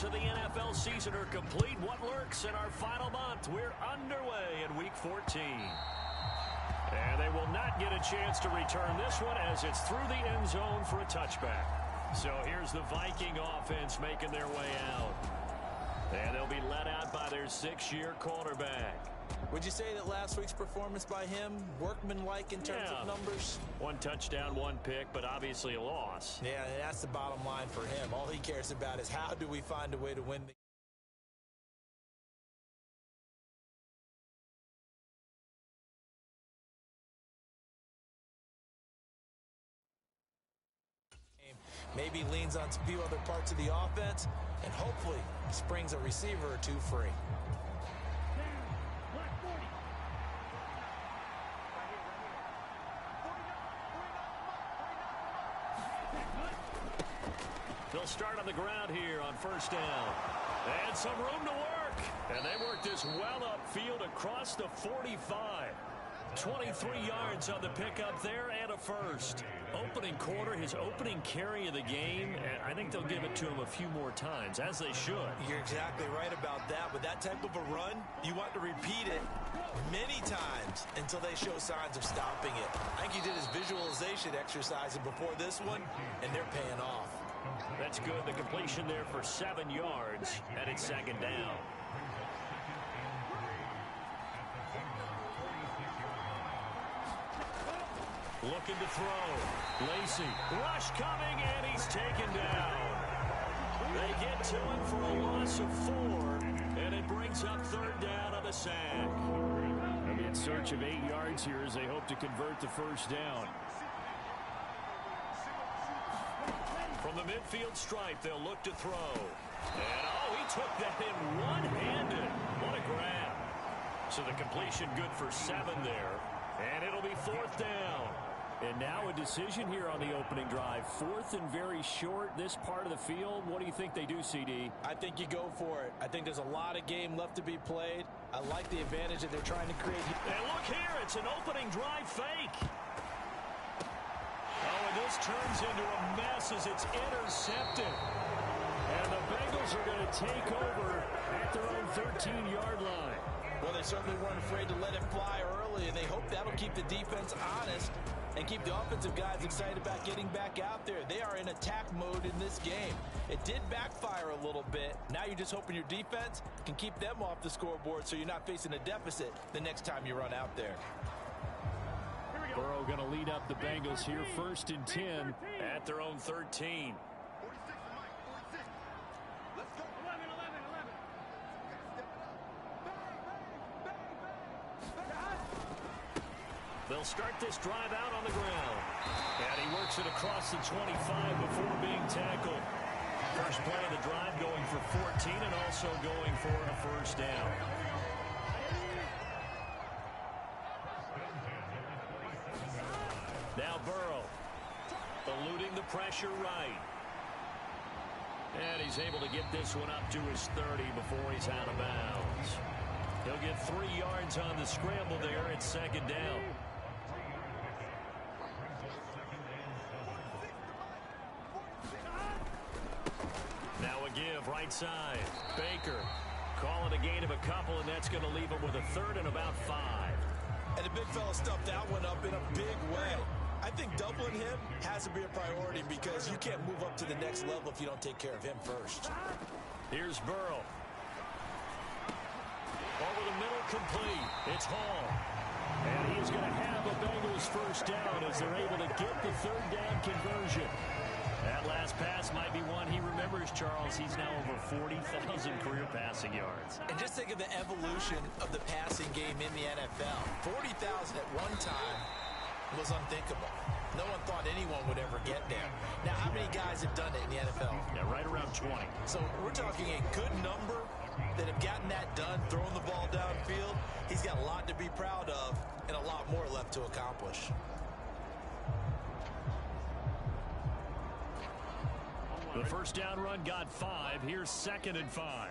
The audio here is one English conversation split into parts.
quarters of the NFL season are complete. What lurks in our final month? We're underway in Week 14. And they will not get a chance to return this one as it's through the end zone for a touchback. So here's the Viking offense making their way out. And they'll be let out by their 6-year quarterback. Would you say that last week's performance by him, workmanlike in terms of numbers? 1 touchdown, 1 pick, but obviously a loss. Yeah, and that's the bottom line for him. All he cares about is how do we find a way to win the game. Maybe leans on a few other parts of the offense, and hopefully springs a receiver or two free. They'll start on the ground here on first down. And some room to work. And they work this well upfield across the 45. 23 yards on the pickup there and a first. Opening quarter, his opening carry of the game. And I think they'll give it to him a few more times, as they should. You're exactly right about that. With that type of a run, you want to repeat it many times until they show signs of stopping it. I think he did his visualization exercise before this one, and they're paying off. That's good. The completion there for 7 yards, and it's second down. Looking to throw. Lacy. Rush coming, and he's taken down. They get to him for a loss of 4, and it brings up third down on the sack. They'll be in search of 8 yards here as they hope to convert the first down. From the midfield stripe, they'll look to throw. And, oh, he took that in one-handed. What a grab. So the completion good for 7 there. And it'll be fourth down. And now a decision here on the opening drive. 4th and very short, this part of the field. What do you think they do, CD? I think you go for it. I think there's a lot of game left to be played. I like the advantage that they're trying to create. And look here, it's an opening drive fake. Oh, and this turns into a mess as it's intercepted. And the Bengals are going to take over at their own 13-yard line. Well, they certainly weren't afraid to let it fly early, and they hope that'll keep the defense honest and keep the offensive guys excited about getting back out there. They are in attack mode in this game. It did backfire a little bit. Now you're just hoping your defense can keep them off the scoreboard so you're not facing a deficit the next time you run out there. Burrow going to lead up the Bengals here, 1st and 10 at their own 13. They'll start this drive out on the ground. And he works it across the 25 before being tackled. First play of the drive going for 14 and also going for a first down. Now Burrow eluding the pressure right. And he's able to get this one up to his 30 before he's out of bounds. He'll get 3 yards on the scramble there at second down. Now a give right side. Baker calling a gain of a couple, and that's going to leave him with a 3rd and about 5. And the big fella stuffed that one up in a big way. I think doubling him has to be a priority because you can't move up to the next level if you don't take care of him first. Here's Burrow. Over the middle, complete. It's Hall. And he's going to have a Bengals first down as they're able to get the 3rd down conversion. That last pass might be one he remembers, Charles. He's now over 40,000 career passing yards. And just think of the evolution of the passing game in the NFL. 40,000 at one time was unthinkable. No one thought anyone would ever get there. Now, how many guys have done it in the NFL? Yeah, right around 20. So we're talking a good number that have gotten that done, throwing the ball downfield. He's got a lot to be proud of and a lot more left to accomplish. The first down run got 5. Here's 2nd and 5.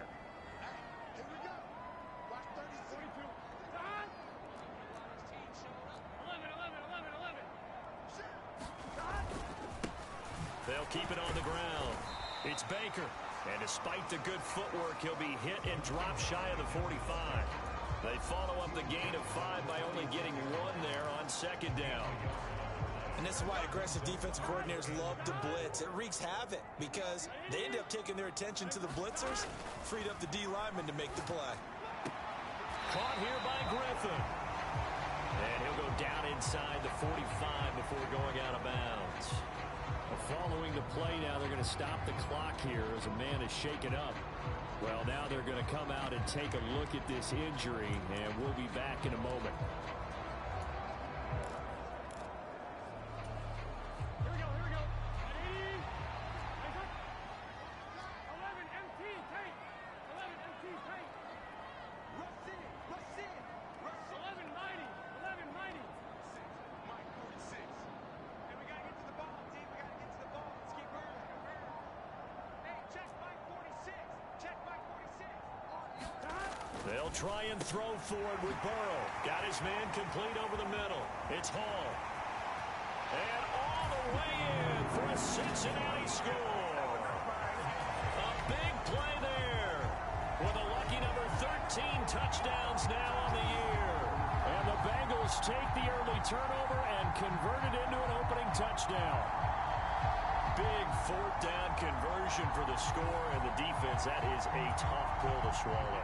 They'll keep it on the ground. It's Baker. And despite the good footwork, he'll be hit and dropped shy of the 45. They follow up the gain of 5 by only getting 1 there on second down. And this is why aggressive defensive coordinators love to blitz. It wreaks havoc because they end up taking their attention to the blitzers, freed up the D lineman to make the play. Caught here by Griffin. And he'll go down inside the 45 before going out of bounds. Following the play now, they're going to stop the clock here as a man is shaken up. Well, now they're going to come out and take a look at this injury, and we'll be back in a moment. Here we go. 80. 11 MT tank. 11 MT tank. Rush in. 1190. 1190. Mike 46. And we got to get to the ball, team. We got to get to the ball. Let's keep moving. Hey, check Mike 46. Check Mike 46. They'll try and throw forward with Burrow. Got his man complete over the middle. It's Hall. And all the way in for a Cincinnati score. A big play there with a lucky number 13 touchdowns now on the year. And the Bengals take the early turnover and convert it into an opening touchdown. Big fourth down conversion for the score, and the defense, that is a tough pill to swallow.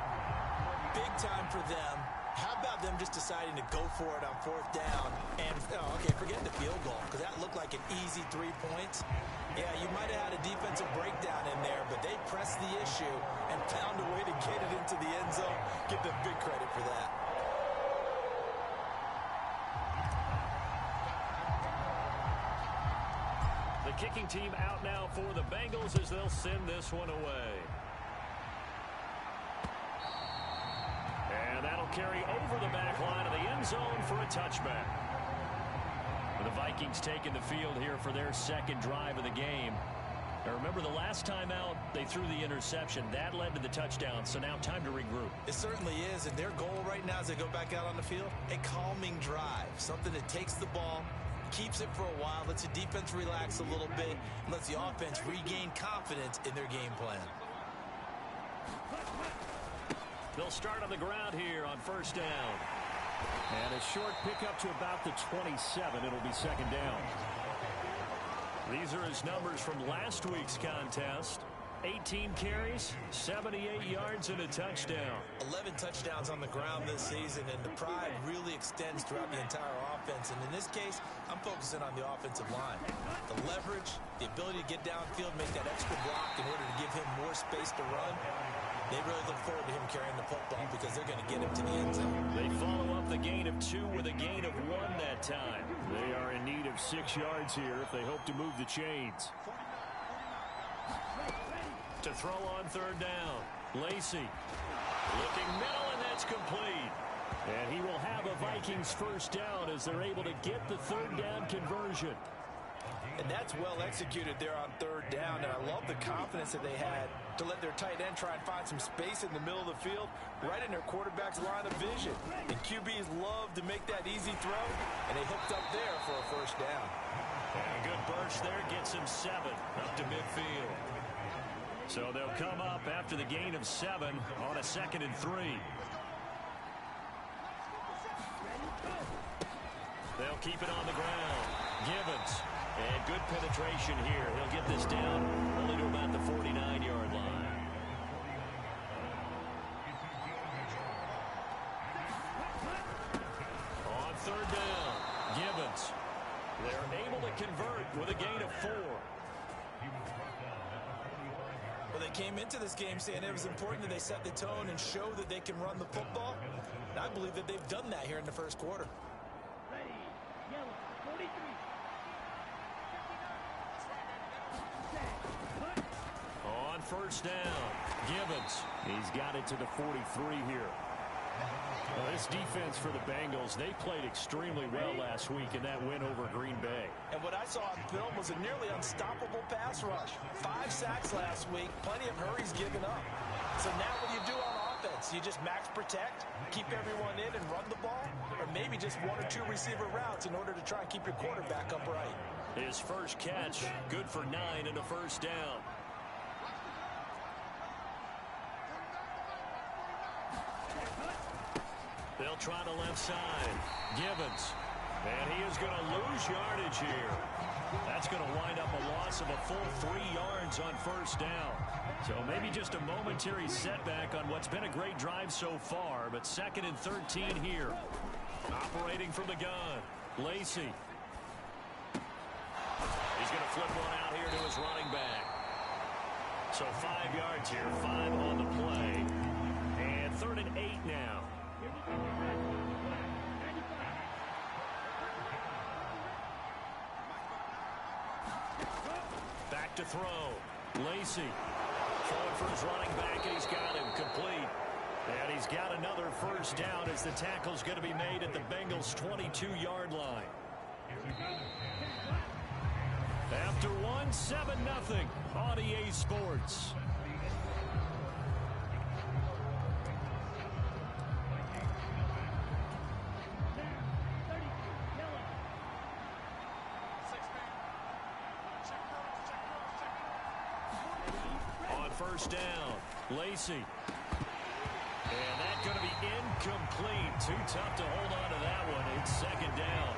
Big time for them. How about them just deciding to go for it on fourth down? And, okay, forget the field goal, because that looked like an easy 3 points. Yeah, you might have had a defensive breakdown in there, but they pressed the issue and found a way to get it into the end zone. Give them big credit for that. The kicking team out now for the Bengals as they'll send this one away. And that'll carry over the back line of the end zone for a touchback. The Vikings taking the field here for their second drive of the game. Now remember, the last time out, they threw the interception. That led to the touchdown, so now time to regroup. It certainly is, and their goal right now as they go back out on the field, a calming drive. Something that takes the ball, keeps it for a while, lets the defense relax a little bit, and lets the offense regain confidence in their game plan. They'll start on the ground here on first down. And a short pickup to about the 27. It'll be second down. These are his numbers from last week's contest. 18 carries, 78 yards, and a touchdown. 11 touchdowns on the ground this season, and the pride really extends throughout the entire offense. And in this case, I'm focusing on the offensive line. The leverage, the ability to get downfield, make that extra block in order to give him more space to run. They really look forward to him carrying the football because they're going to get him to the end zone. They follow up the gain of 2 with a gain of 1 that time. They are in need of 6 yards here if they hope to move the chains. To throw on third down, Lacey looking middle, and that's complete. And he will have a Vikings first down as they're able to get the third down conversion. And that's well executed there on third down, and I love the confidence that they had to let their tight end try and find some space in the middle of the field, right in their quarterback's line of vision. And QBs love to make that easy throw, and they hooked up there for a first down. And a good burst there gets him 7 up to midfield. So they'll come up after the gain of 7 on a 2nd and 3. They'll keep it on the ground. Gibbons. And good penetration here. He'll get this down only to about the 49-yard line. On third down, Gibbons. They're able to convert with a gain of 4. Well, they came into this game saying it was important that they set the tone and show that they can run the football. And I believe that they've done that here in the first quarter. Ready. Yellow. 43. On first down, Gibbons. He's got it to the 43 here. Well, this defense for the Bengals, they played extremely well last week in that win over Green Bay. And what I saw on film was a nearly unstoppable pass rush. 5 sacks last week, plenty of hurries given up. So now what do you do on offense? You just max protect, keep everyone in and run the ball, or maybe just 1 or 2 receiver routes in order to try and keep your quarterback upright. His first catch, good for 9 and a first down. try the left side. Gibbons. And he is going to lose yardage here. That's going to wind up a loss of a full 3 yards on first down. So maybe just a momentary setback on what's been a great drive so far, but 2nd and 13 here. Operating from the gun, Lacey. He's going to flip one out here to his running back. So 5 yards here, 5 on the play. And 3rd and 8 now. Back to throw. Lacey. Throwing for his running back, and he's got him complete. And he's got another first down as the tackle's going to be made at the Bengals' 22-yard line. After one, 7-0 on EA Sports. On first down, Lacey. And that's going to be incomplete. Too tough to hold on to that one. It's 2nd down.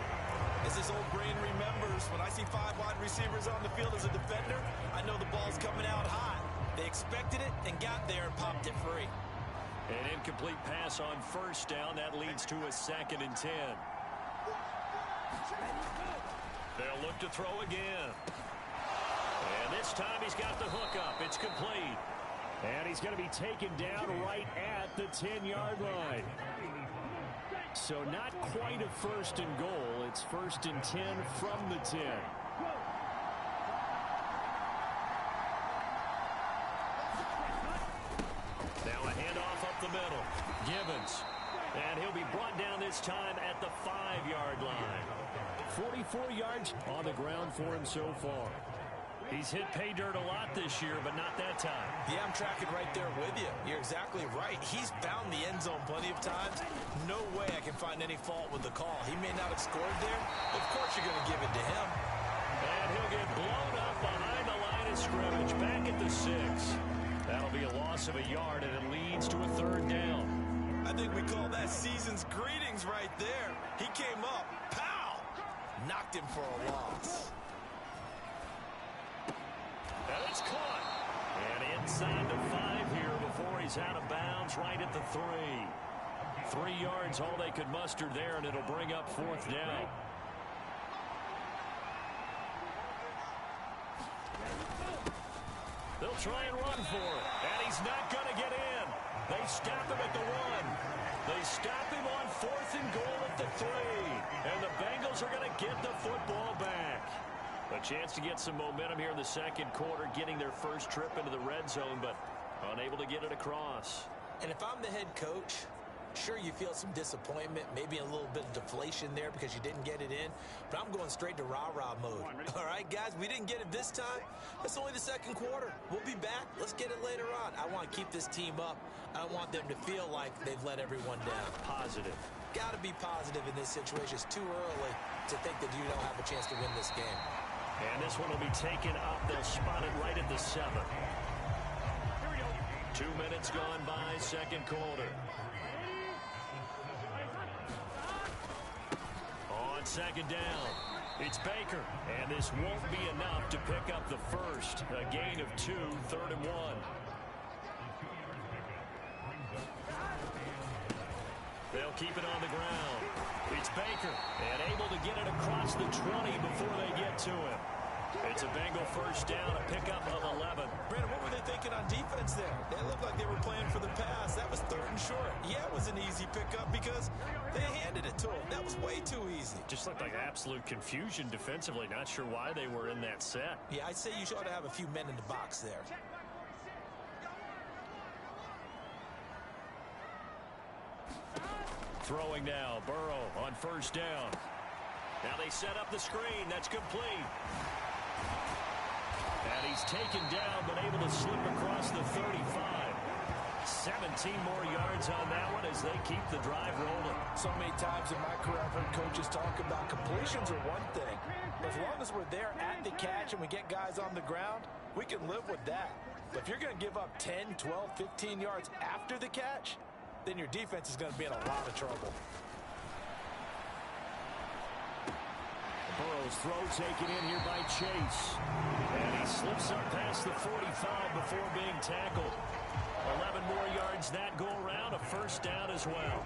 As this old brain remembers, when I see 5 wide receivers on the field as a defender, I know the ball's coming out hot. They expected it and got there and popped it free. An incomplete pass on first down. That leads to a 2nd and 10. They'll look to throw again. And this time he's got the hook up. It's complete. And he's going to be taken down right at the 10-yard line. So not quite a 1st and goal. It's 1st and 10 from the 10. Now a handoff up the middle. Gibbons. And he'll be brought down this time at the 5-yard line. 44 yards on the ground for him so far. He's hit pay dirt a lot this year, but not that time. Yeah, I'm tracking right there with you. You're exactly right. He's found the end zone plenty of times. No way I can find any fault with the call. He may not have scored there. Of course you're going to give it to him. And he'll get blown up behind the line of scrimmage, back at the 6. That'll be a loss of a yard, and it leads to a 3rd down. I think we call that season's greetings right there. He came up, pow! Knocked him for a loss. And it's caught. And inside the 5 here before he's out of bounds, right at the 3. 3 yards, all they could muster there, and it'll bring up 4th down. They'll try and run for it. And he's not going to get in. They stop him at the 1. They stop him on 4th and goal at the 3. And the Bengals are going to get the football back. A chance to get some momentum here in the 2nd quarter, getting their first trip into the red zone, but unable to get it across. And if I'm the head coach, sure, you feel some disappointment, maybe a little bit of deflation there because you didn't get it in, but I'm going straight to rah-rah mode. All right, guys, we didn't get it this time. It's only the 2nd quarter. We'll be back. Let's get it later on. I want to keep this team up. I don't want them to feel like they've let everyone down. Positive. Got to be positive in this situation. It's too early to think that you don't have a chance to win this game. And this one will be taken up. They'll spot it right at the 7. 2 minutes gone by, 2nd quarter. On 2nd down, it's Baker. And this won't be enough to pick up the first. A gain of 2, 3rd and 1. They'll keep it on the ground. It's Baker, and able to get it across the 20 before they get to him. It's a Bengal first down, a pickup of 11. Brandon, what were they thinking on defense there? They looked like they were playing for the pass. That was 3rd and short. Yeah, it was an easy pickup because they handed it to him. That was way too easy. Just looked like absolute confusion defensively. Not sure why they were in that set. Yeah, I'd say you ought to have a few men in the box there. Throwing now, Burrow on first down. Now they set up the screen. That's complete. And he's taken down, but able to slip across the 35. 17 more yards on that one as they keep the drive rolling. So many times in my career I've heard coaches talk about completions are one thing. But as long as we're there at the catch and we get guys on the ground, we can live with that. But if you're going to give up 10, 12, 15 yards after the catch, then your defense is going to be in a lot of trouble. Burrow's throw taken in here by Chase. And he slips up past the 45 before being tackled. 11 more yards that go around, a first down as well.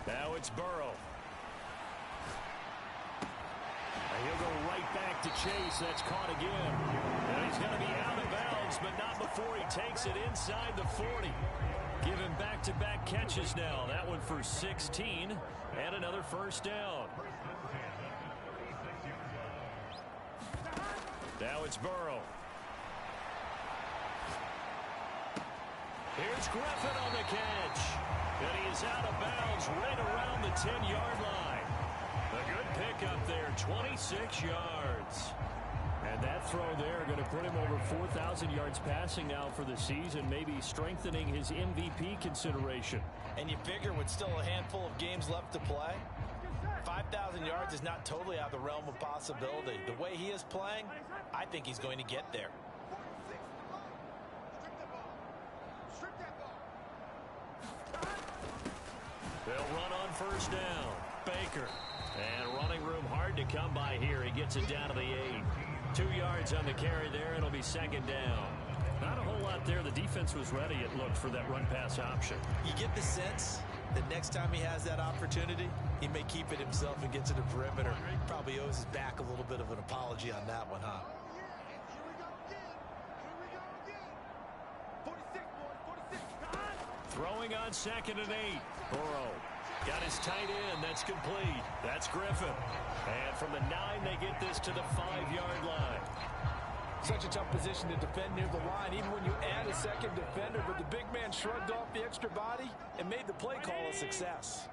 Now it's Burrow. And he'll go right back to Chase. That's caught again. And he's going to be out of bounds, but not before he takes it inside the 40. Give him back-to-back catches now. That one for 16 and another first down. Now it's Burrow. Here's Griffin on the catch. And he is out of bounds right around the 10-yard line. A good pickup there, 26 yards. And that throw there going to put him over 4,000 yards passing now for the season, maybe strengthening his MVP consideration. And you figure with still a handful of games left to play, 5,000 yards is not totally out of the realm of possibility. The way he is playing, I think he's going to get there. They'll run on first down. Baker. And running room hard to come by here. He gets it down to the 8. 2 yards on the carry there. It'll be second down. Not a whole lot there. The defense was ready, it looked, for that run-pass option. You get the sense that next time he has that opportunity, he may keep it himself and get to the perimeter. Probably owes his back a little bit of an apology on that one, huh? Throwing on second and 8. Burrow got his tight end. That's complete. That's Griffin. And from the 9, they get this to the 5-yard line. Such a tough position to defend near the line, even when you add a second defender. But the big man shrugged off the extra body and made the play call a success.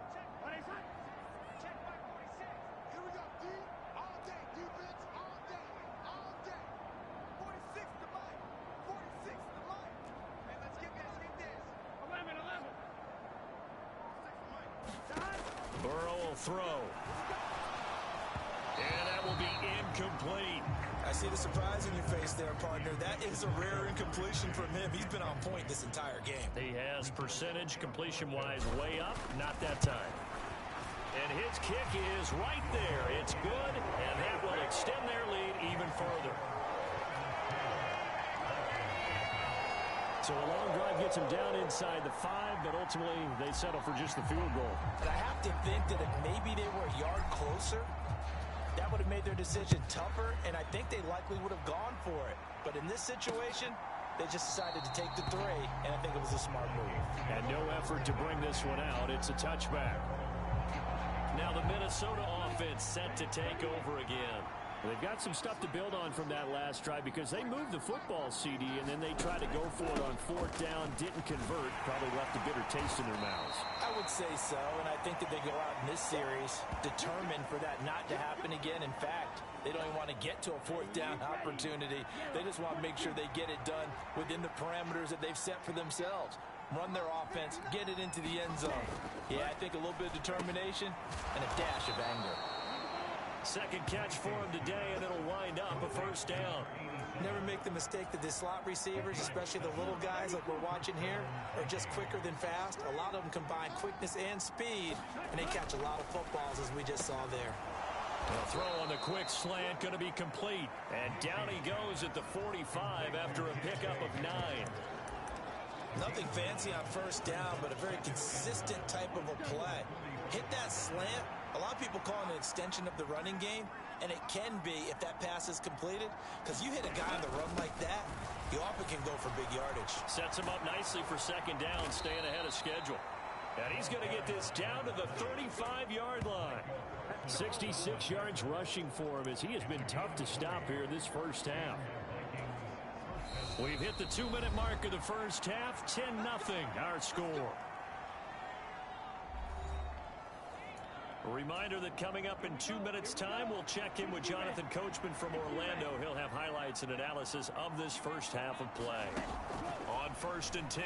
Burrow will throw. And that will be incomplete. I see the surprise in your face there, partner. That is a rare incompletion from him. He's been on point this entire game. He has percentage completion-wise way up. Not that time. And his kick is right there. It's good, and that will extend their lead even further. So a long drive gets them down inside the 5, but ultimately they settle for just the field goal. And I have to think that if maybe they were a yard closer, that would have made their decision tougher, and I think they likely would have gone for it. But in this situation, they just decided to take the 3, and I think it was a smart move. And no effort to bring this one out. It's a touchback. Now the Minnesota offense set to take over again. They've got some stuff to build on from that last drive because they moved the football, CD, and then they tried to go for it on 4th down, didn't convert, probably left a bitter taste in their mouths. I would say so, and I think that they go out in this series determined for that not to happen again. In fact, they don't even want to get to a 4th down opportunity. They just want to make sure they get it done within the parameters that they've set for themselves. Run their offense, get it into the end zone. Yeah, I think a little bit of determination and a dash of anger. Second catch for him today, and it'll wind up a first down. Never make the mistake that the slot receivers, especially the little guys like we're watching here, are just quicker than fast. A lot of them combine quickness and speed, and they catch a lot of footballs, as we just saw there. A throw on the quick slant going to be complete. And down he goes at the 45 after a pickup of 9. Nothing fancy on first down, but a very consistent type of a play. Hit that slant. A lot of people call it an extension of the running game, and it can be if that pass is completed, because you hit a guy on the run like that, you often can go for big yardage. Sets him up nicely for second down, staying ahead of schedule. And he's going to get this down to the 35-yard line. 66 yards rushing for him as he has been tough to stop here this first half. We've hit the 2-minute mark of the first half, 10-0 our score. A reminder that coming up in 2 minutes' time, we'll check in with Jonathan Coachman from Orlando. He'll have highlights and analysis of this first half of play. On 1st and 10,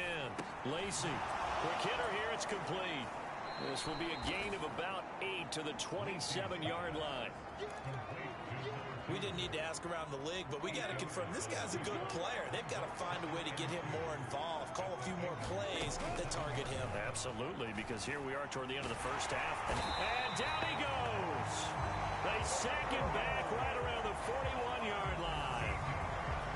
Lacey. Quick hitter here, it's complete. This will be a gain of about 8 to the 27-yard line. We didn't need to ask around the league, but we got to confirm this guy's a good player. They've got to find a way to get him more involved, call a few more plays that target him. Absolutely, because here we are toward the end of the first half. And down he goes. They sack him back right around the 41-yard line.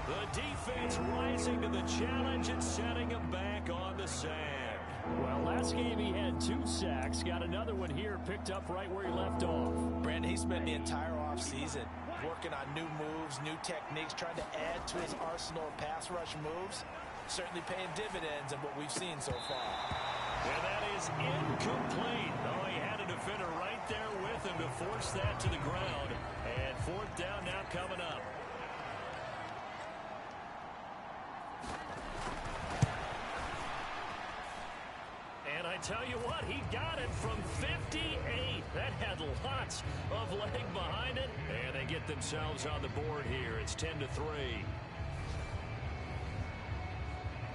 The defense rising to the challenge and setting him back on the sack. Well, last game he had 2 sacks. Got another one here, picked up right where he left off. Brandon, he spent the entire offseason working on new moves, new techniques, trying to add to his arsenal of pass rush moves. Certainly paying dividends of what we've seen so far. And that is incomplete. Oh, he had a defender right there with him to force that to the ground. And 4th down now coming up. And I tell you what, he got it from 58. That had lots of leg behind it. And they get themselves on the board here. It's 10-3.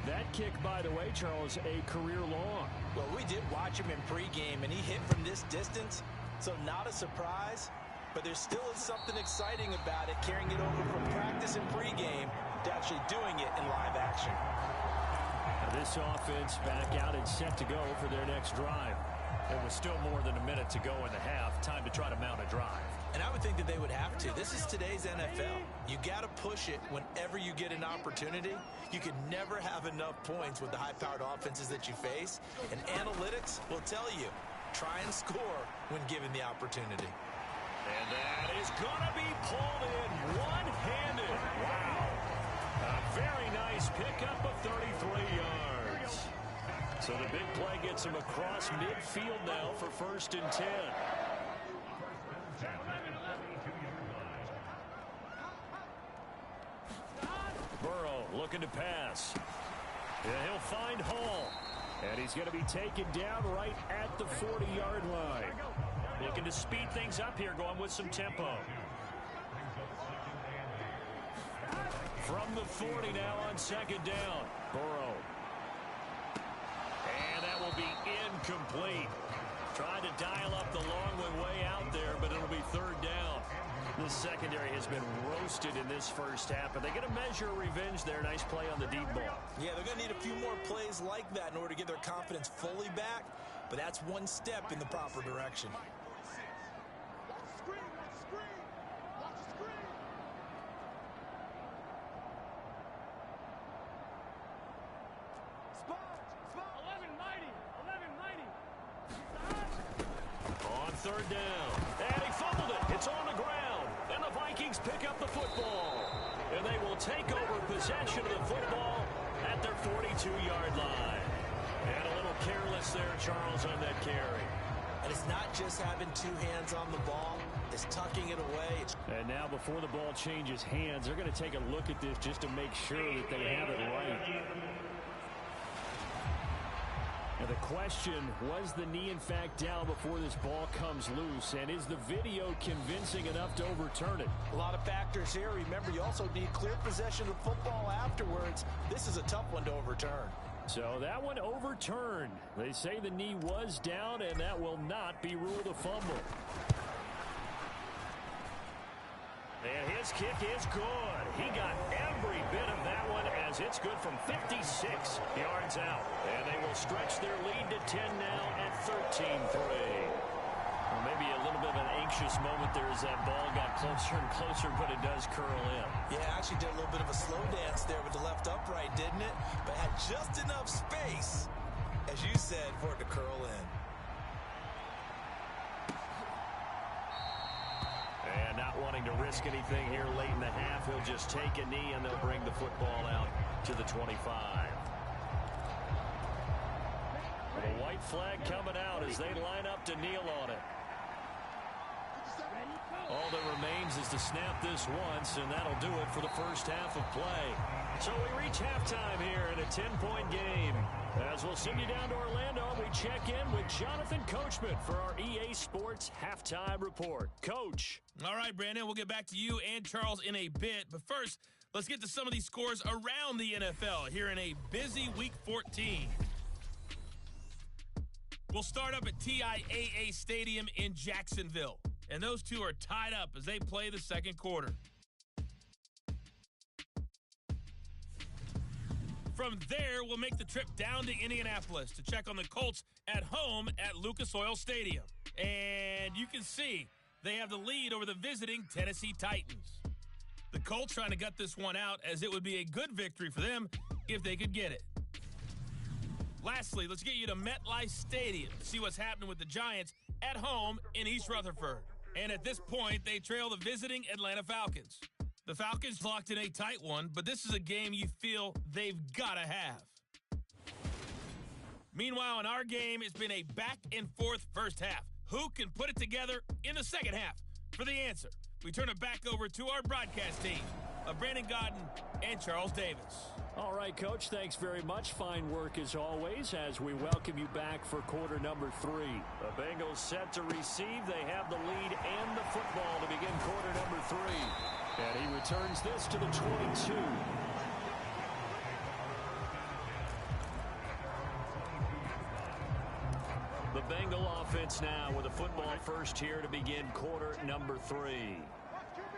That kick, by the way, Charles, a career long. Well, we did watch him in pregame, and he hit from this distance, so not a surprise. But there still is something exciting about it, carrying it over from practice and pregame to actually doing it in live action. Now this offense back out and set to go for their next drive. It was still more than a minute to go in the half. Time to try to mount a drive. And I would think that they would have to. This is today's NFL. You got to push it whenever you get an opportunity. You can never have enough points with the high-powered offenses that you face. And analytics will tell you, try and score when given the opportunity. And that is going to be pulled in one-handed. Wow. A very nice pickup of 33 yards. So the big play gets him across midfield now for 1st and 10. Burrow looking to pass. And he'll find Hall. And he's going to be taken down right at the 40-yard line. Looking to speed things up here, going with some tempo. From the 40 now on 2nd down. Burrow. And that will be incomplete. Trying to dial up the long way out there, but it'll be 3rd down. This secondary has been roasted in this first half, but they get a measure of revenge there. Nice play on the deep ball. Yeah, they're going to need a few more plays like that in order to get their confidence fully back, but that's one step in the proper direction. On 3rd down. And he fumbled it. It's on the ground. And the Vikings pick up the football. And they will take over possession of the football at their 42-yard line. And a little careless there, Charles, on that carry. And it's not just having 2 hands on the ball. It's tucking it away. And now before the ball changes hands, they're going to take a look at this just to make sure that they have it right. Now the question, was the knee in fact down before this ball comes loose? And is the video convincing enough to overturn it? A lot of factors here. Remember, you also need clear possession of football afterwards. This is a tough one to overturn. So that one overturned. They say the knee was down, and that will not be ruled a fumble. And his kick is good. He got every bit of that one as it's good from 56 yards out. And they will stretch their lead to 10 now at 13-3. Well, maybe a little bit of an anxious moment there as that ball got closer and closer, but it does curl in. Yeah, actually did a little bit of a slow dance there with the left upright, didn't it? But had just enough space, as you said, for it to curl in. And not wanting to risk anything here late in the half, he'll just take a knee and they'll bring the football out to the 25. The white flag coming out as they line up to kneel on it. All that remains is to snap this once, and that'll do it for the first half of play. So we reach halftime here in a 10-point game. As we'll send you down to Orlando, we check in with Jonathan Coachman for our EA Sports Halftime Report. Coach. All right, Brandon, we'll get back to you and Charles in a bit. But first, let's get to some of these scores around the NFL here in a busy Week 14. We'll start up at TIAA Stadium in Jacksonville. And those two are tied up as they play the second quarter. From there, we'll make the trip down to Indianapolis to check on the Colts at home at Lucas Oil Stadium. And you can see they have the lead over the visiting Tennessee Titans. The Colts trying to gut this one out, as it would be a good victory for them if they could get it. Lastly, let's get you to MetLife Stadium to see what's happening with the Giants at home in East Rutherford. And at this point, they trail the visiting Atlanta Falcons. The Falcons locked in a tight one, but this is a game you feel they've got to have. Meanwhile, in our game, it's been a back-and-forth first half. Who can put it together in the second half? For the answer, we turn it back over to our broadcast team of Brandon Godden and Charles Davis. All right, Coach, thanks very much. Fine work as always as we welcome you back for quarter number 3. The Bengals set to receive. They have the lead and the football to begin quarter number 3. And he returns this to the 22. The Bengal offense now with a football first here to begin quarter number 3.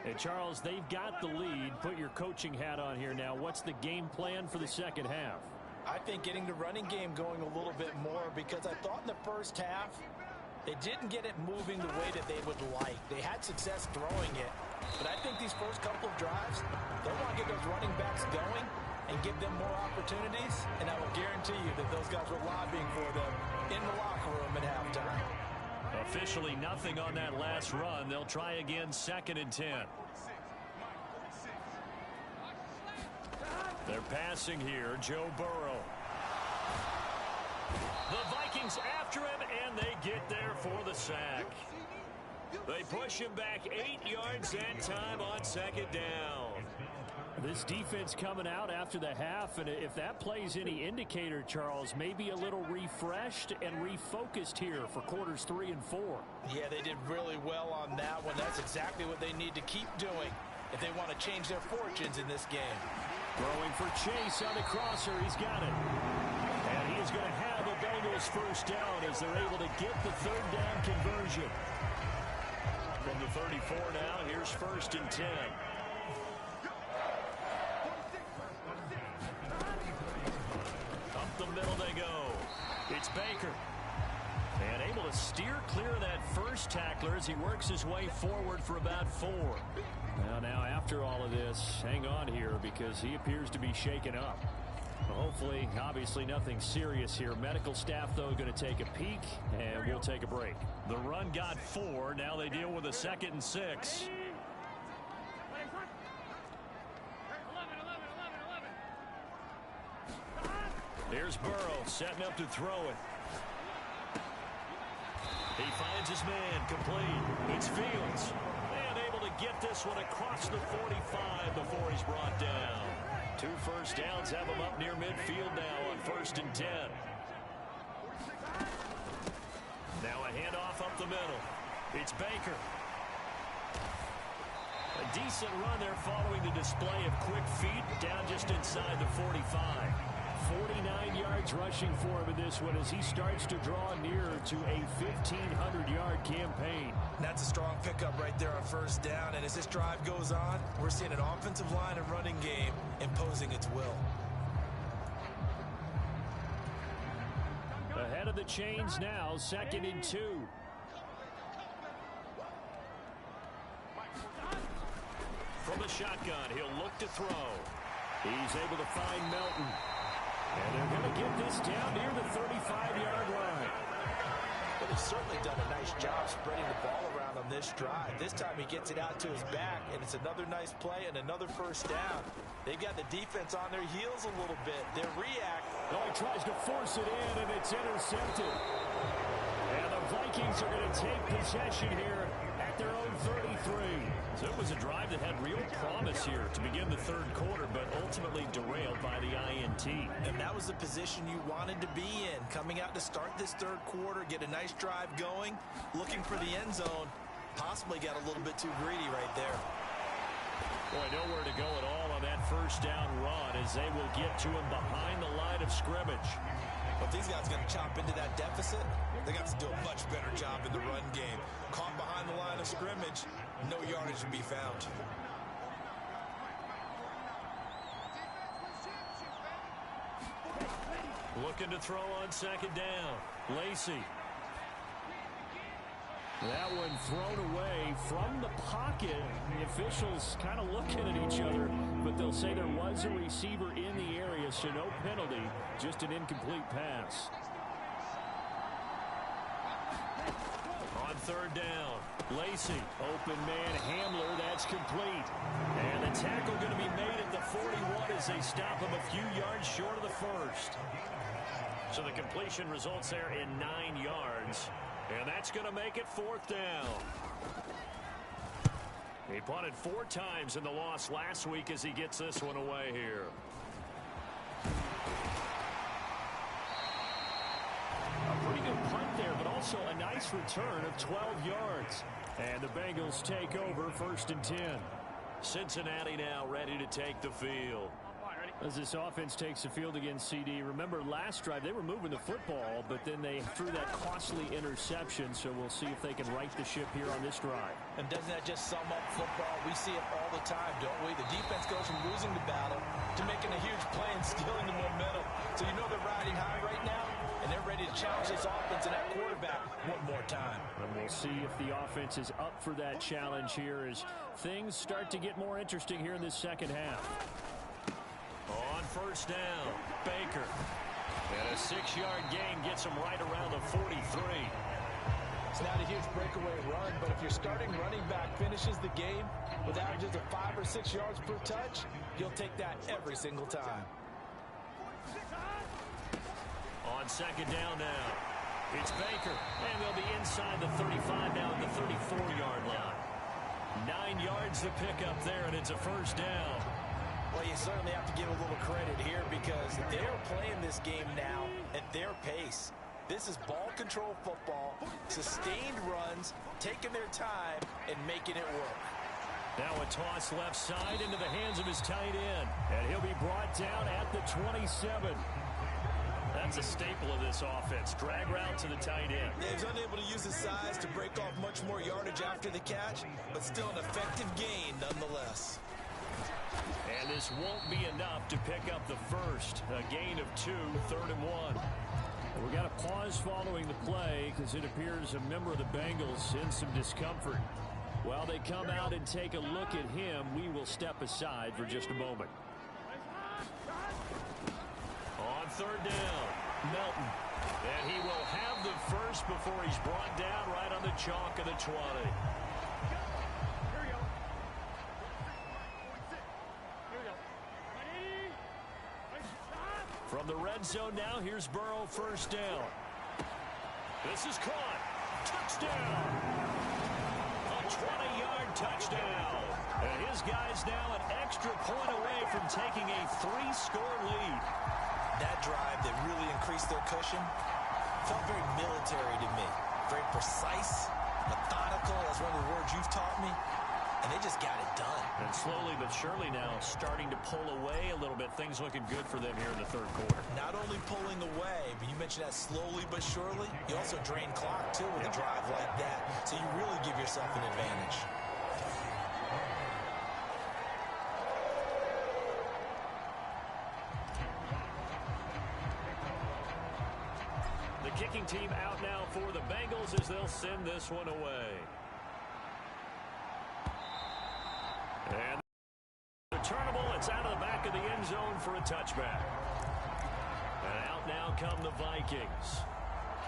And Charles, they've got the lead. Put your coaching hat on here now. What's the game plan for the second half? I think getting the running game going a little bit more, because I thought in the first half they didn't get it moving the way that they would like. They had success throwing it, but I think these first couple of drives, they want to get those running backs going and give them more opportunities, and I will guarantee you that those guys were lobbying for them in the locker room at halftime. Officially nothing on that last run. They'll try again, 2nd and 10. They're passing here, Joe Burrow. The Vikings after him, and they get there for the sack. They push him back 8 yards that time on 2nd down. This defense coming out after the half, and if that plays any indicator, Charles, maybe a little refreshed and refocused here for quarters 3 and 4. Yeah, they did really well on that one. That's exactly what they need to keep doing if they want to change their fortunes in this game. Throwing for Chase on the crosser. He's got it. And he is going to have a Bengals first down as they're able to get the 3rd down conversion. From the 34 now, here's 1st and 10. Up the middle they go. It's Baker. And able to steer clear of that first tackler as he works his way forward for about 4. Well, now after all of this, hang on here because he appears to be shaken up. Well, hopefully, obviously nothing serious here. Medical staff, though, going to take a peek, and we'll take a break. The run got 4. Now they deal with a 2nd and 6. Here's Burrow setting up to throw it. He finds his man complete. It's Fields. And able to get this one across the 45 before he's brought down. 2 first downs have him up near midfield now on 1st and 10. Now a handoff up the middle. It's Baker. A decent run there following the display of quick feet down just inside the 45. 49 yards rushing for him in this one as he starts to draw nearer to a 1,500-yard campaign. That's a strong pickup right there on 1st down, and as this drive goes on, we're seeing an offensive line and running game imposing its will. Ahead of the chains now, 2nd and 2. From the shotgun, he'll look to throw. He's able to find Melton. And they're going to get this down near the 35-yard line. But he's certainly done a nice job spreading the ball around on this drive. This time he gets it out to his back, and it's another nice play and another 1st down. They've got the defense on their heels a little bit. They react. Oh, he tries to force it in, and it's intercepted. And the Vikings are going to take possession here at their own 33. So it was a drive that had real promise here to begin the 3rd quarter, but ultimately derailed by the INT. And that was the position you wanted to be in. Coming out to start this 3rd quarter, get a nice drive going, looking for the end zone. Possibly got a little bit too greedy right there. Boy, nowhere to go at all on that 1st down run as they will get to him behind the line of scrimmage. But these guys are going to chop into that deficit. They got to do a much better job in the run game. Caught behind the line of scrimmage, no yardage to be found. Looking to throw on second down. Lacey. That one thrown away from the pocket. The officials kind of looking at each other, but they'll say there was a receiver in the area, so no penalty, just an incomplete pass. On third down, Lacey. Open man, Hamler, that's complete. And the tackle going to be made at the 41 as they stop him a few yards short of the first. So the completion results there in 9 yards. And that's going to make it fourth down. He punted 4 times in the loss last week as he gets this one away here. A pretty good punt there, but also a nice return of 12 yards. And the Bengals take over 1st and 10. Cincinnati now ready to take the field. As this offense takes the field against CD, remember last drive they were moving the football, but then they threw that costly interception, so we'll see if they can right the ship here on this drive. And doesn't that just sum up football? We see it all the time, don't we? The defense goes from losing the battle to making a huge play and stealing the momentum. So you know they're riding high right now, and they're ready to challenge this offense and that quarterback one more time. And we'll see if the offense is up for that challenge here as things start to get more interesting here in this second half. On first down, Baker. And a 6-yard gain gets him right around the 43. It's not a huge breakaway run, but if your starting running back finishes the game with averages of 5 or 6 yards per touch, you'll take that every single time. On second down now, it's Baker. And they'll be inside the 35 now at the 34-yard line. 9 yards to pick up there, and it's a first down. Well, you certainly have to give a little credit here because they're playing this game now at their pace. This is ball control football, sustained runs, taking their time, and making it work. Now a toss left side into the hands of his tight end. And he'll be brought down at the 27. That's a staple of this offense. Drag route to the tight end. Yeah, he's unable to use his size to break off much more yardage after the catch, but still an effective gain nonetheless. And this won't be enough to pick up the first. A gain of 2, 3rd and 1. We got a pause following the play because it appears a member of the Bengals in some discomfort. While they come out and take a look at him, we will step aside for just a moment. On third down, Melton. And he will have the first before he's brought down right on the chalk of the 20. From the red zone now, here's Burrow, first down. This is caught. Touchdown. A 20-yard touchdown. And his guy's now an extra point away from taking a 3-score lead. That drive that really increased their cushion felt very military to me. Very precise, methodical. That's one of the words you've taught me. And they just got it done. And slowly but surely now starting to pull away a little bit. Things looking good for them here in the third quarter. Not only pulling away, but you mentioned that slowly but surely. You also drain clock, too, with a drive like that. So you really give yourself an advantage. The kicking team out now for the Bengals as they'll send this one away. And returnable, it's out of the back of the end zone for a touchback. And out now come the Vikings.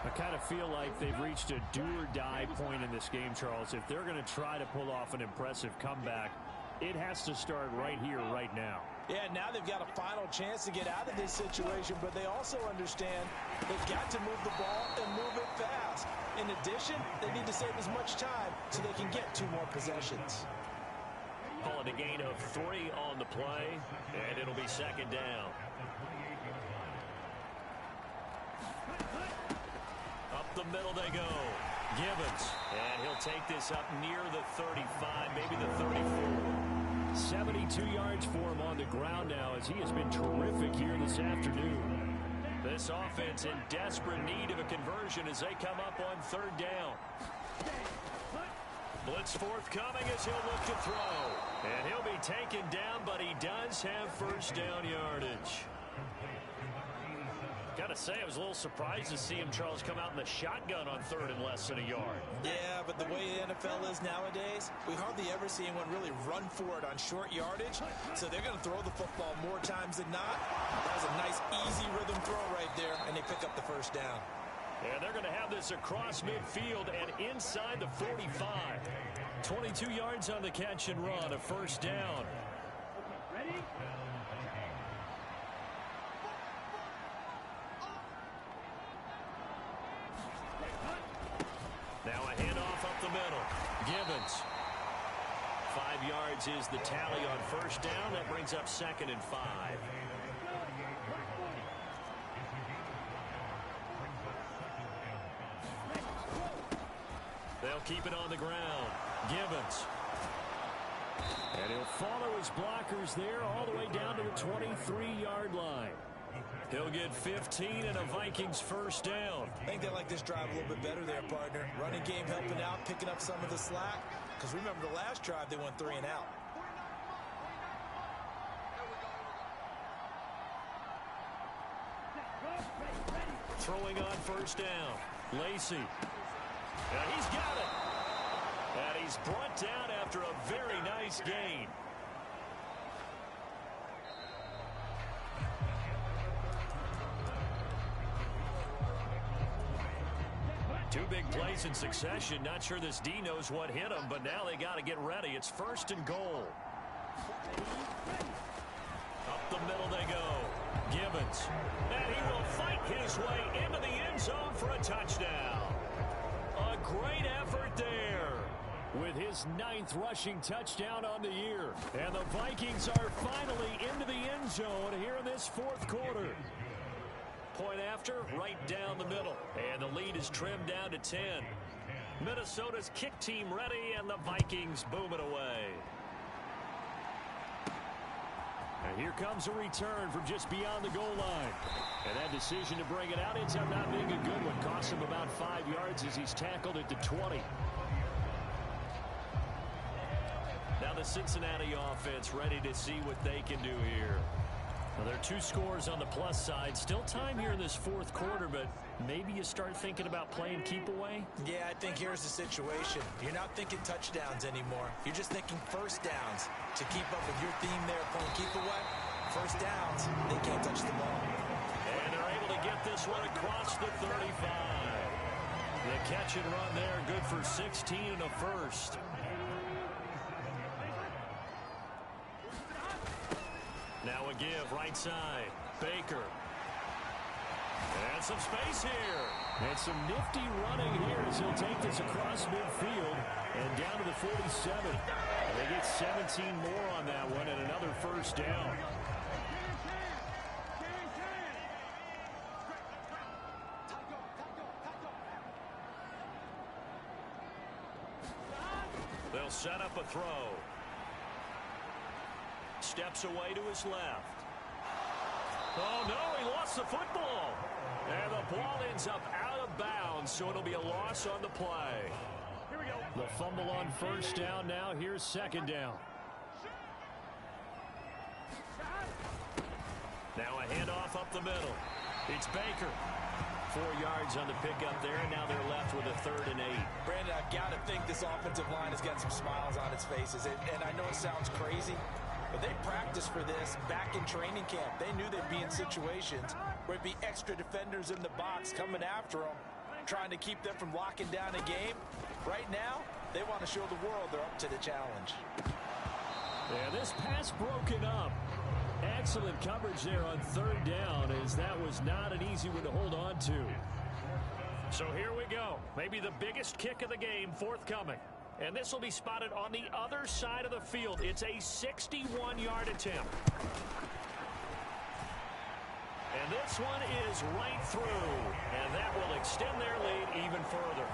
I kind of feel like they've reached a do-or-die point in this game, Charles. If they're going to try to pull off an impressive comeback, it has to start right here, right now. Yeah, now they've got a final chance to get out of this situation, but they also understand they've got to move the ball and move it fast. In addition, they need to save as much time so they can get 2 more possessions. Call it a gain of 3 on the play, and it'll be second down. Up the middle they go. Gibbons, and he'll take this up near the 35, maybe the 34. 72 yards for him on the ground now as he has been terrific here this afternoon. This offense in desperate need of a conversion as they come up on third down. Blitz forthcoming as he'll look to throw. And he'll be taken down, but he does have first down yardage. Gotta say, I was a little surprised to see him, Charles, come out in the shotgun on 3rd and less than a yard. Yeah, but the way the NFL is nowadays, we hardly ever see anyone really run for it on short yardage. So they're going to throw the football more times than not. That was a nice, easy rhythm throw right there, and they pick up the first down. And they're going to have this across midfield and inside the 45. 22 yards on the catch and run, a first down. Ready? Now a handoff up the middle. Gibbons. 5 yards is the tally on first down. That brings up 2nd and 5. They'll keep it on the ground. Gibbons. And he'll follow his blockers there all the way down to the 23-yard line. He'll get 15 and a Vikings first down. I think they like this drive a little bit better there, partner. Running game helping out, picking up some of the slack. Because remember the last drive, they went 3 and out. Throwing on first down. Lacey. And he's got it. And he's brought down after a very nice gain. Two big plays in succession. Not sure this D knows what hit him, but now they got to get ready. It's 1st and goal. Up the middle they go. Gibbons. And he will fight his way into the end zone for a touchdown. A great effort there with his 9th rushing touchdown on the year. And the Vikings are finally into the end zone here in this 4th quarter. Point after, right down the middle. And the lead is trimmed down to 10. Minnesota's kick team ready, and the Vikings boom it away. And here comes a return from just beyond the goal line. And that decision to bring it out ends up not being a good one. Costs him about 5 yards as he's tackled at the 20. Now the Cincinnati offense ready to see what they can do here. Well, there are 2 scores on the plus side. Still time here in this 4th quarter, but maybe you start thinking about playing keep away? Yeah, I think here's the situation. You're not thinking touchdowns anymore. You're just thinking first downs. To keep up with your theme there, playing keep away, first downs, they can't touch the ball. And they're able to get this one across the 35. The catch and run there, good for 16 and a first. Now a give, right side. Baker. And some space here. And some nifty running here as he'll take this across midfield and down to the 47. And they get 17 more on that one and another first down. They'll set up a throw. Steps away to his left. Oh, no, he lost the football. And the ball ends up out of bounds, so it'll be a loss on the play. Here we go. The fumble on first down now. Here's 2nd down. Now a handoff up the middle. It's Baker. 4 yards on the pickup there, and now they're left with a 3rd and 8. Brandon, I've got to think this offensive line has got some smiles on its faces. And I know it sounds crazy, but they practiced for this back in training camp. They knew they'd be in situations where it'd be extra defenders in the box coming after them, trying to keep them from locking down a game. Right now, they want to show the world they're up to the challenge. Yeah, this pass broken up. Excellent coverage there on 3rd down, as that was not an easy one to hold on to. So here we go. Maybe the biggest kick of the game forthcoming. And this will be spotted on the other side of the field. It's a 61-yard attempt. And this one is right through. And that will extend their lead even further.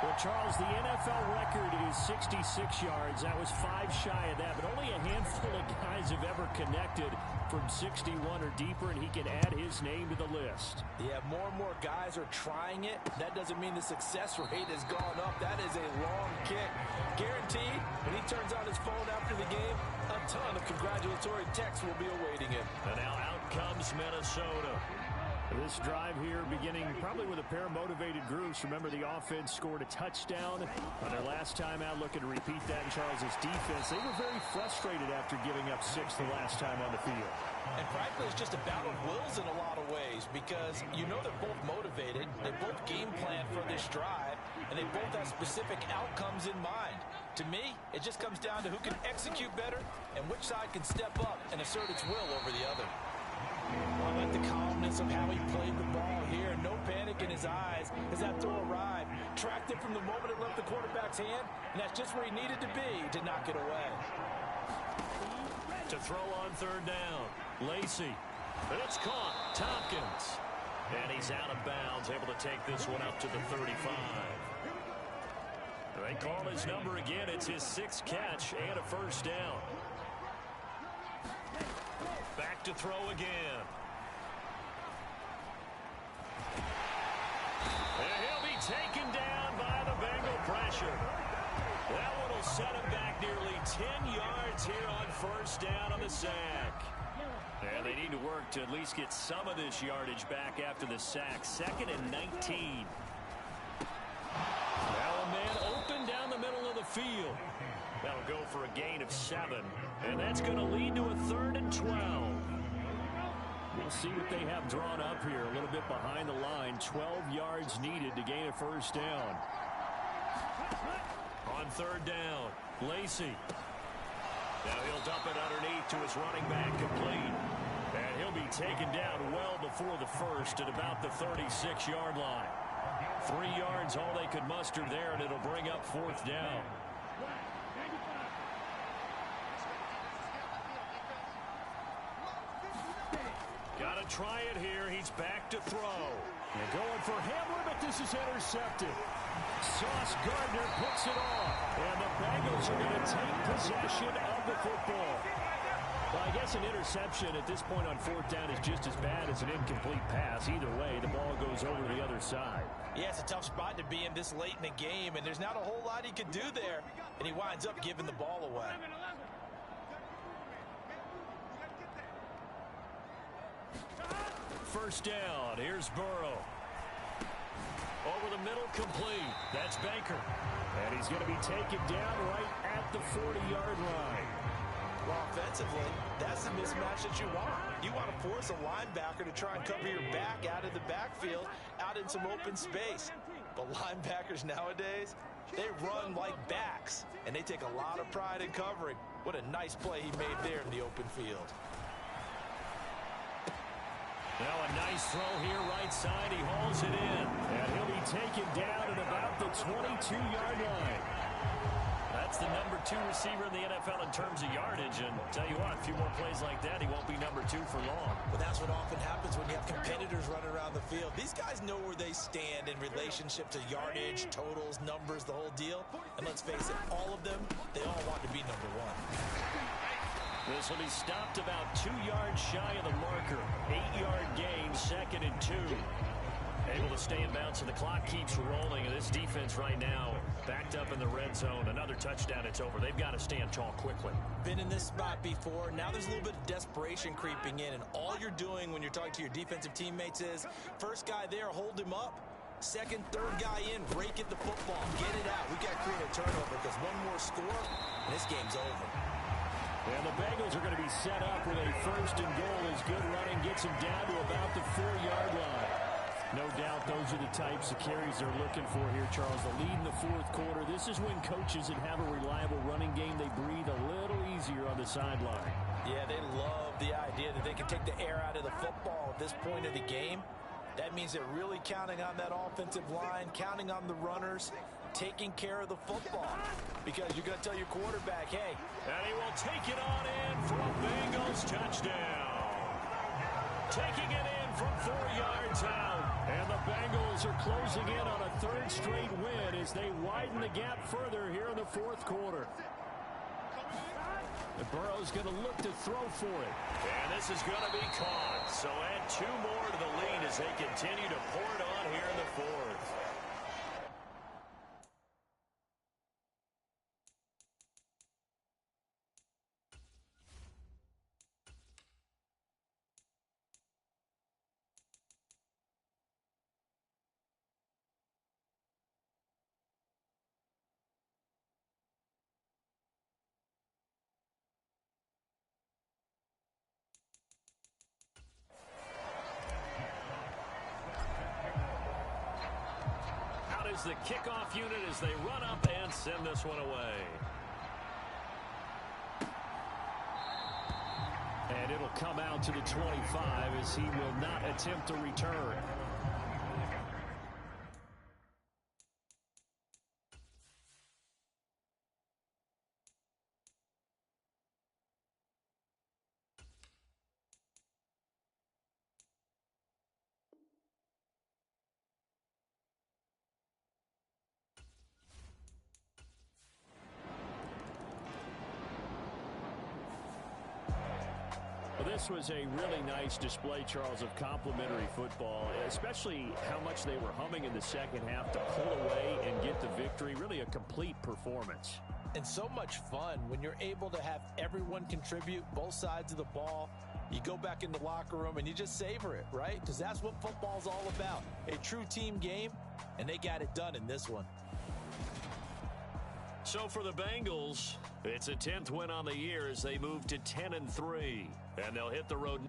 Well, Charles, the NFL record is 66 yards. That was 5 shy of that, but only a handful of guys have ever connected from 61 or deeper, and he can add his name to the list. Yeah, more and more guys are trying it. That doesn't mean the success rate has gone up. That is a long kick. Guaranteed, when he turns on his phone after the congratulatory text will be awaiting him. And now out comes Minnesota. This drive here beginning probably with a pair of motivated groups. Remember, the offense scored a touchdown on their last time out, looking to repeat that in Charles's defense. They were very frustrated after giving up 6 the last time on the field. And frankly, it's just a battle of wills in a lot of ways because you know they're both motivated. They both game plan for this drive, and they both have specific outcomes in mind. To me, it just comes down to who can execute better and which side can step up and assert its will over the other. I like the calmness of how he played the ball here. No panic in his eyes as that throw arrived. Tracked it from the moment it left the quarterback's hand, and that's just where he needed to be to knock it away. To throw on third down, Lacey. It's caught. Tompkins. And he's out of bounds, able to take this one up to the 35. They call his number again. It's his 6th catch and a first down. Back to throw again. And he'll be taken down by the Bengal pressure. That one will set him back nearly 10 yards here on first down on the sack. And they need to work to at least get some of this yardage back after the sack. 2nd and 19. Now a man open down the middle of the field. That'll go for a gain of 7. And that's going to lead to a 3rd and 12. We'll see what they have drawn up here. A little bit behind the line. 12 yards needed to gain a first down. On third down, Lacey. Now he'll dump it underneath to his running back, complete. And he'll be taken down well before the first at about the 36-yard line. 3 yards all they could muster there, and it'll bring up 4th down. Got to try it here. He's back to throw. They're going for Hamler, but this is intercepted. Sauce Gardner puts it off. And the Bengals are going to take possession of the football. Well, I guess an interception at this point on 4th down is just as bad as an incomplete pass. Either way, the ball goes over the other side. Yeah, it's a tough spot to be in this late in the game, and there's not a whole lot he could do there, and he winds up giving the ball away. First down. Here's Burrow. Over the middle, complete. That's Baker. And he's going to be taken down right at the 40-yard line. Well, offensively, that's the mismatch that you want. You want to force a linebacker to try and cover your back out of the backfield, out in some open space. But linebackers nowadays, they run like backs, and they take a lot of pride in covering. What a nice play he made there in the open field. Now a nice throw here, right side. He hauls it in. And he'll be taken down at about the 22-yard line. That's the number 2 receiver in the NFL in terms of yardage. And tell you what, a few more plays like that, he won't be number 2 for long. Well, that's what often happens when you have competitors running around the field. These guys know where they stand in relationship to yardage, totals, numbers, the whole deal. And let's face it, all of them, they all want to be number 1. This will be stopped about 2 yards shy of the marker. 8-yard gain, 2nd and 2. Able to stay in bounds, and the clock keeps rolling. And this defense right now backed up in the red zone. Another touchdown, it's over. They've got to stand tall quickly. Been in this spot before. Now there's a little bit of desperation creeping in. And all you're doing when you're talking to your defensive teammates is, first guy there, hold him up. Second, third guy in, rake at the football. Get it out. We've got to create a turnover because one more score, and this game's over. And the Bengals are going to be set up with a 1st and goal as good running gets them down to about the 4-yard line. No doubt those are the types of carries they're looking for here, Charles. The lead in the 4th quarter. This is when coaches that have a reliable running game, they breathe a little easier on the sideline. Yeah, they love the idea that they can take the air out of the football at this point of the game. That means they're really counting on that offensive line, counting on the runners, taking care of the football. Because you're going to tell your quarterback, hey. And he will take it on in for a Bengals touchdown. Taking it in from 4 yards out. And the Bengals are closing in on a 3rd straight win as they widen the gap further here in the 4th quarter. And Burrow's going to look to throw for it. And this is going to be caught. So add 2 more to the lead as they continue to pour it on here in the 4th. is the kickoff unit as they run up and send this one away. And it'll come out to the 25 as he will not attempt to return. This was a really nice display, Charles, of complimentary football, especially how much they were humming in the second half to pull away and get the victory. Really a complete performance. And so much fun when you're able to have everyone contribute both sides of the ball. You go back in the locker room and you just savor it, right? Because that's what football's all about. A true team game, and they got it done in this one. So for the Bengals, it's a 10th win on the year as they move to 10-3, and they'll hit the road.